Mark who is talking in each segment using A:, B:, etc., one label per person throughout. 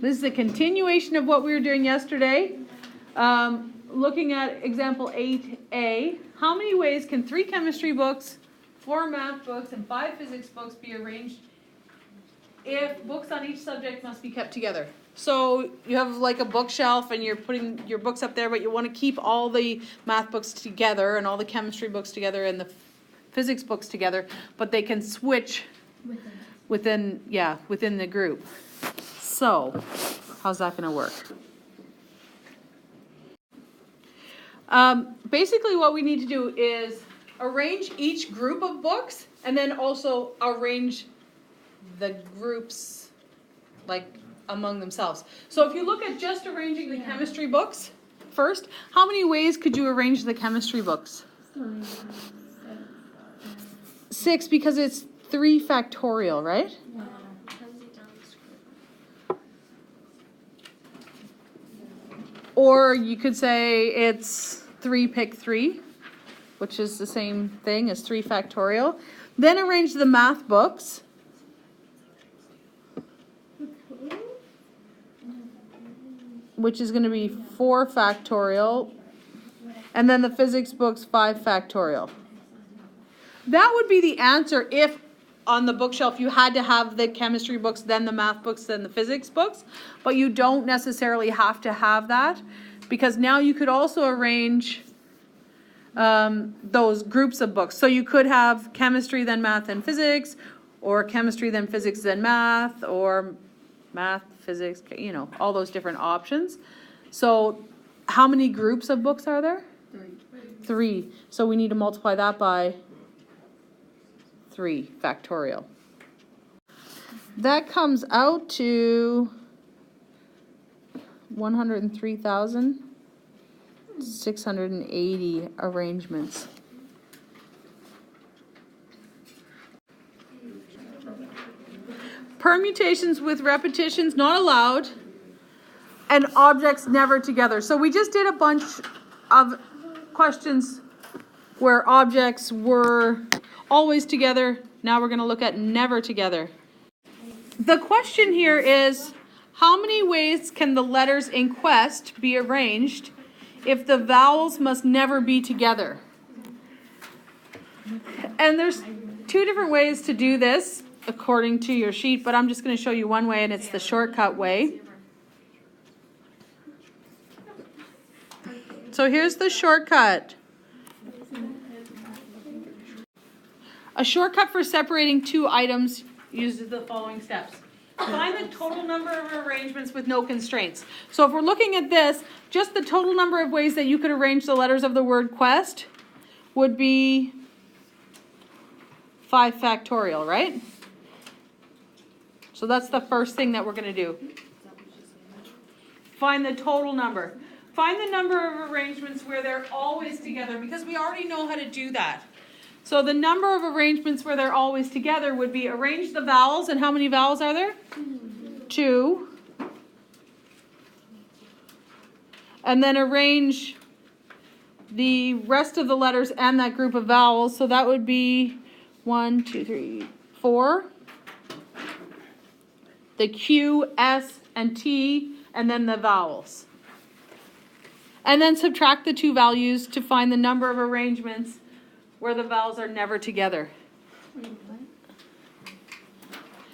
A: This is a continuation of what we were doing yesterday. Looking at example 8a, how many ways can 3 chemistry books, 4 math books, and 5 physics books be arranged if books on each subject must be kept together? So you have like a bookshelf and you're putting your books up there, but you want to keep all the math books together and all the chemistry books together and the physics books together, but they can switch within the group. So how's that going to work? Basically what we need to do is arrange each group of books and then also arrange the groups like among themselves. So if you look at just arranging the chemistry books first, how many ways could you arrange the chemistry books? 6, because it's 3 factorial, right? Or you could say it's 3 pick 3, which is the same thing as 3 factorial. Then arrange the math books. Which is going to be 4 factorial. And then the physics books 5 factorial. That would be the answer if on the bookshelf you had to have the chemistry books, then the math books, then the physics books. But you don't necessarily have to have that, because now you could also arrange those groups of books. So you could have chemistry, then math, then physics, or chemistry, then physics, then math, or math, physics, you know, all those different options. So how many groups of books are there? 3. So we need to multiply that by 3 factorial. That comes out to 103,680 arrangements. Permutations with repetitions not allowed, and objects never together. So we just did a bunch of questions where objects were always together. Now we're going to look at never together. The question here is, how many ways can the letters in quest be arranged if the vowels must never be together? And there's 2 different ways to do this according to your sheet, but I'm just going to show you one way, and it's the shortcut way. So here's the shortcut. A shortcut for separating 2 items uses the following steps. Find the total number of arrangements with no constraints. So if we're looking at this, just the total number of ways that you could arrange the letters of the word quest would be 5 factorial, right? So that's the first thing that we're going to do. Find the total number. Find the number of arrangements where they're always together, because we already know how to do that. So the number of arrangements where they're always together would be arrange the vowels, and how many vowels are there? 2. And then arrange the rest of the letters and that group of vowels. So that would be 1, 2, 3, 4. The Q, S, and T, and then the vowels. And then subtract the 2 values to find the number of arrangements where the vowels are never together.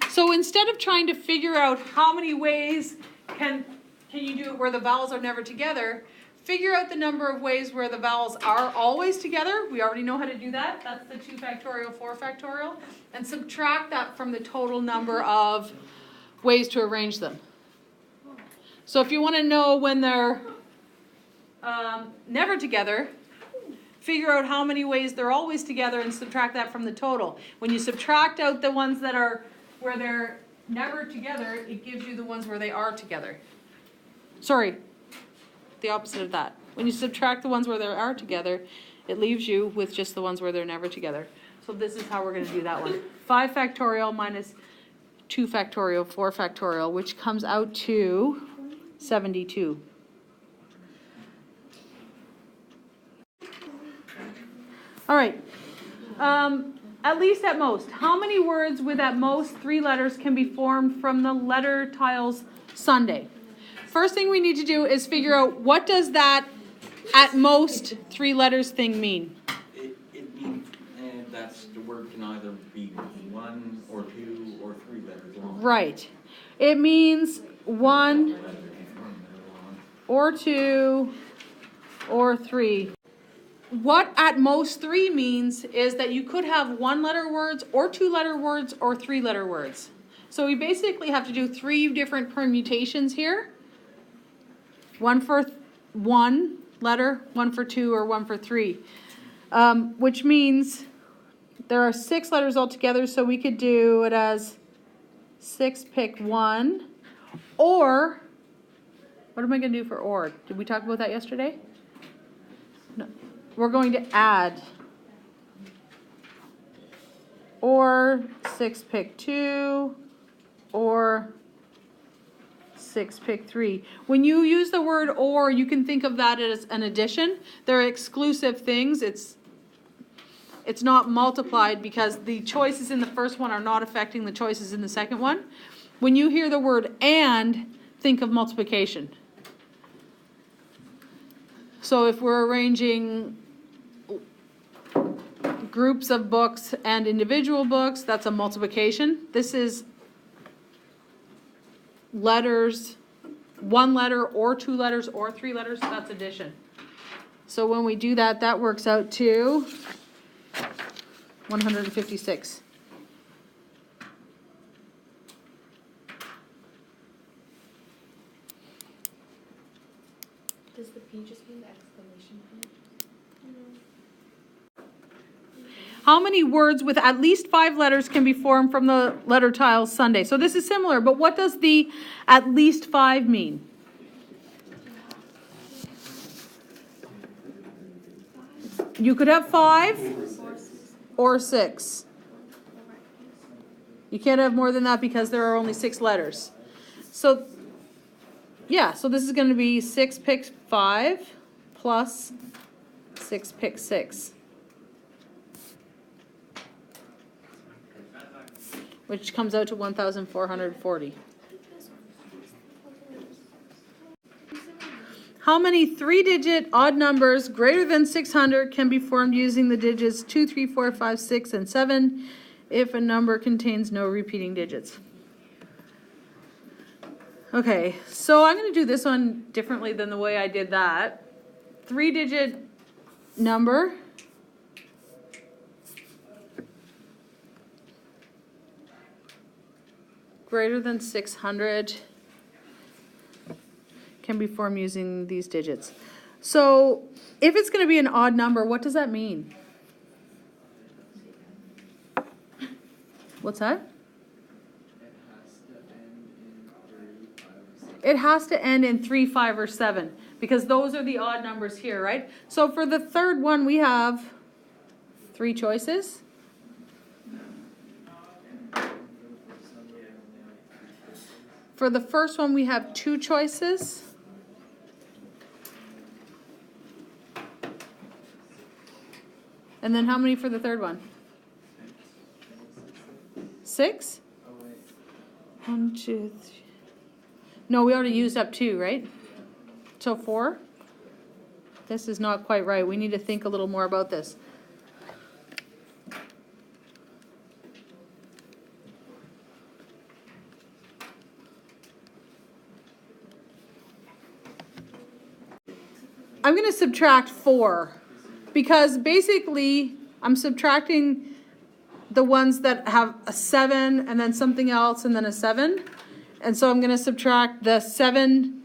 A: So instead of trying to figure out how many ways can you do it where the vowels are never together, figure out the number of ways where the vowels are always together. We already know how to do that. That's the 2 factorial, 4 factorial. And subtract that from the total number of ways to arrange them. So if you want to know when they're never together, figure out how many ways they're always together and subtract that from the total. When you subtract out the ones that are where they're never together, it gives you the ones where they are together. Sorry, the opposite of that. When you subtract the ones where they are together, it leaves you with just the ones where they're never together. So this is how we're going to do that one. 5 factorial minus 2 factorial, 4 factorial, which comes out to 72. All right. At least at most. How many words with at most 3 letters can be formed from the letter tiles Sunday? First thing we need to do is figure out what does that at most 3 letters thing mean?
B: It means that's the word can either be 1 or 2 or 3 letters long.
A: Right. It means 1 or 2 or 3. What at most 3 means is that you could have 1-letter words or 2-letter words or 3-letter words. So we basically have to do 3 different permutations here. 1 for 1 letter, 1 for 2, or 1 for 3. Which means there are 6 letters altogether, so we could do it as 6 pick 1. Or, what am I going to do for or? Did we talk about that yesterday? No. We're going to add. Or 6 pick 2, or 6 pick 3. When you use the word or, you can think of that as an addition. They're exclusive things. It's not multiplied because the choices in the first one are not affecting the choices in the second one. When you hear the word and, think of multiplication. So if we're arranging groups of books and individual books, that's a multiplication. This is letters, 1 letter or 2 letters or 3 letters, so that's addition. So when we do that, that works out to 156.
C: Does the P just mean the exclamation point?
A: How many words with at least 5 letters can be formed from the letter tiles Sunday? So this is similar, but what does the at least 5 mean? You could have 5 or 6. You can't have more than that because there are only 6 letters. So, yeah, so this is going to be 6 pick 5 plus 6 pick 6. Which comes out to 1,440. How many 3-digit odd numbers greater than 600 can be formed using the digits 2, 3, 4, 5, 6, and 7 if a number contains no repeating digits? Okay, so I'm going to do this one differently than the way I did that. 3-digit number. Greater than 600 can be formed using these digits. So if it's going to be an odd number, what does that mean? What's that? It has to end in 3, 5, or 7 because those are the odd numbers here, right? So for the third one, we have 3 choices. For the first one, we have 2 choices. And then how many for the third one? 6? 1, 2, 3. No, we already used up 2, right? So 4? This is not quite right. We need to think a little more about this. I'm going to subtract 4 because basically I'm subtracting the ones that have a 7 and then something else and then a 7. And so I'm going to subtract the 7,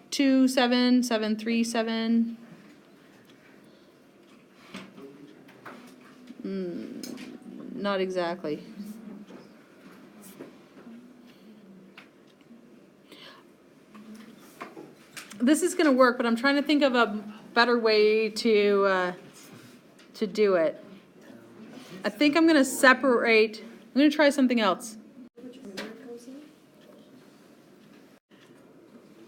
A: 2, 7, 7, 3, 7. Not exactly. This is going to work, but I'm trying to think of a better way to do it. I think I'm going to separate. I'm going to try something else.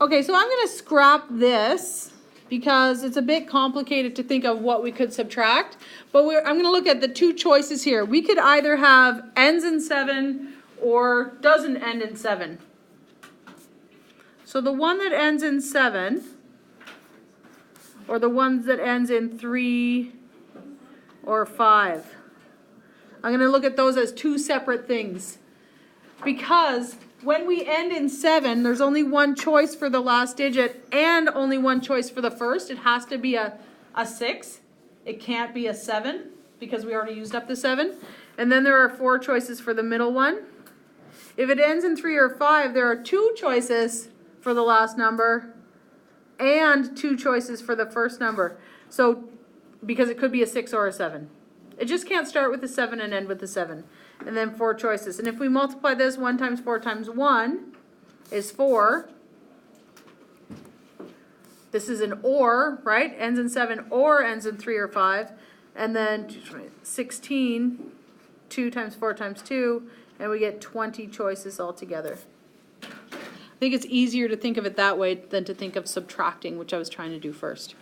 A: Okay, so I'm going to scrap this because it's a bit complicated to think of what we could subtract. But I'm going to look at the two choices here. We could either have ends in 7 or doesn't end in 7. So the one that ends in 7, or the ones that ends in 3 or 5. I'm going to look at those as two separate things. Because when we end in 7, there's only one choice for the last digit and only one choice for the first. It has to be a 6. It can't be a 7 because we already used up the 7. And then there are 4 choices for the middle one. If it ends in 3 or 5, there are 2 choices for the last number and 2 choices for the first number. So, because it could be a 6 or a 7. It just can't start with a 7 and end with a 7. And then 4 choices. And if we multiply this, 1 times 4 times 1 is 4. This is an or, right? Ends in 7 or ends in 3 or 5. And then 16, 2 times 4 times 2, and we get 20 choices altogether. I think it's easier to think of it that way than to think of subtracting, which I was trying to do first.